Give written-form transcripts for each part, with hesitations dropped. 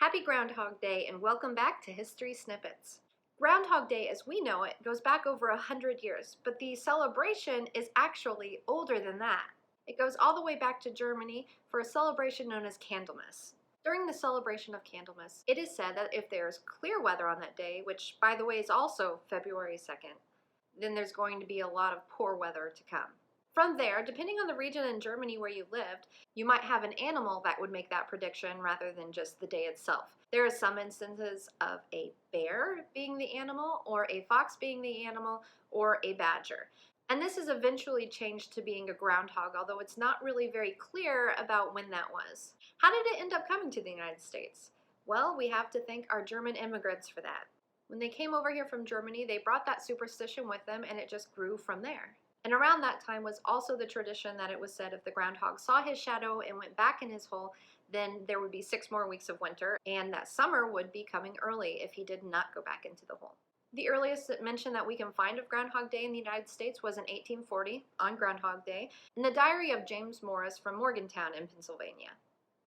Happy Groundhog Day and welcome back to History Snippets. Groundhog Day as we know it goes back over 100 years, but the celebration is actually older than that. It goes all the way back to Germany for a celebration known as Candlemas. During the celebration of Candlemas, it is said that if there is clear weather on that day, which by the way is also February 2nd, then there's going to be a lot of poor weather to come. From there, depending on the region in Germany where you lived, you might have an animal that would make that prediction rather than just the day itself. There are some instances of a bear being the animal, or a fox being the animal, or a badger. And this has eventually changed to being a groundhog, although it's not really very clear about when that was. How did it end up coming to the United States? Well, we have to thank our German immigrants for that. When they came over here from Germany, they brought that superstition with them, and it just grew from there. And around that time was also the tradition that it was said if the groundhog saw his shadow and went back in his hole, then there would be 6 more weeks of winter, and that summer would be coming early if he did not go back into the hole. The earliest mention that we can find of Groundhog Day in the United States was in 1840, on Groundhog Day, in the diary of James Morris from Morgantown in Pennsylvania.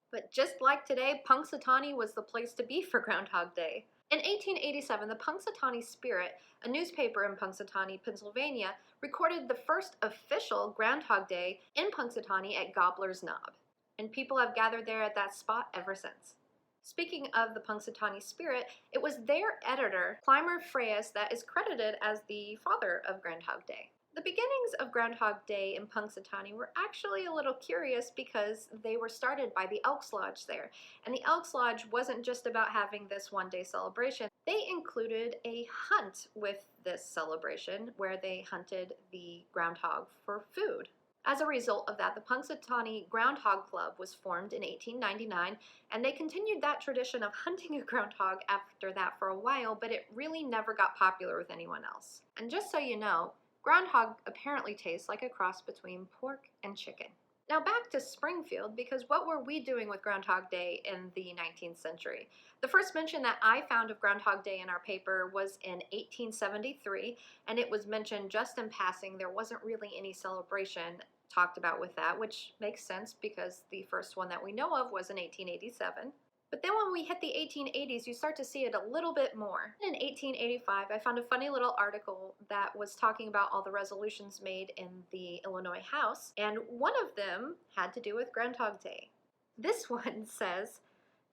But just like today, Punxsutawney was the place to be for Groundhog Day. In 1887, the Punxsutawney Spirit, a newspaper in Punxsutawney, Pennsylvania, recorded the first official Groundhog Day in Punxsutawney at Gobbler's Knob, and people have gathered there at that spot ever since. Speaking of the Punxsutawney Spirit, it was their editor, Clymer Freyas, that is credited as the father of Groundhog Day. The beginnings of Groundhog Day in Punxsutawney were actually a little curious because they were started by the Elks Lodge there. And the Elks Lodge wasn't just about having this one-day celebration. They included a hunt with this celebration where they hunted the groundhog for food. As a result of that, the Punxsutawney Groundhog Club was formed in 1899, and they continued that tradition of hunting a groundhog after that for a while, but it really never got popular with anyone else. And just so you know, groundhog apparently tastes like a cross between pork and chicken. Now back to Springfield, because what were we doing with Groundhog Day in the 19th century? The first mention that I found of Groundhog Day in our paper was in 1873, and it was mentioned just in passing. There wasn't really any celebration talked about with that, which makes sense because the first one that we know of was in 1887. But then when we hit the 1880s, you start to see it a little bit more. In 1885, I found a funny little article that was talking about all the resolutions made in the Illinois House, and one of them had to do with Groundhog Day. This one says,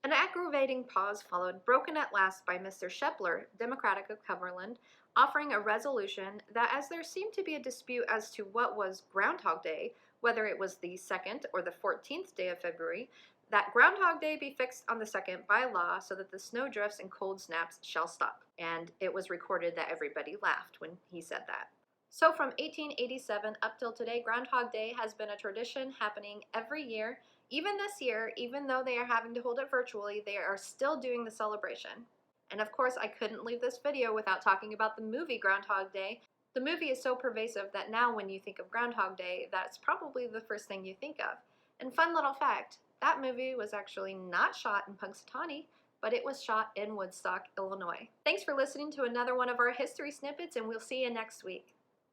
"An aggravating pause followed, broken at last by Mr. Shepler, Democratic of Cumberland, offering a resolution that as there seemed to be a dispute as to what was Groundhog Day, whether it was the 2nd or the 14th day of February, that Groundhog Day be fixed on the 2nd by law so that the snowdrifts and cold snaps shall stop." And it was recorded that everybody laughed when he said that. So from 1887 up till today, Groundhog Day has been a tradition happening every year. Even this year, even though they are having to hold it virtually, they are still doing the celebration. And of course, I couldn't leave this video without talking about the movie Groundhog Day. The movie is so pervasive that now when you think of Groundhog Day, that's probably the first thing you think of. And fun little fact, that movie was actually not shot in Punxsutawney, but it was shot in Woodstock, Illinois. Thanks for listening to another one of our history snippets, and we'll see you next week.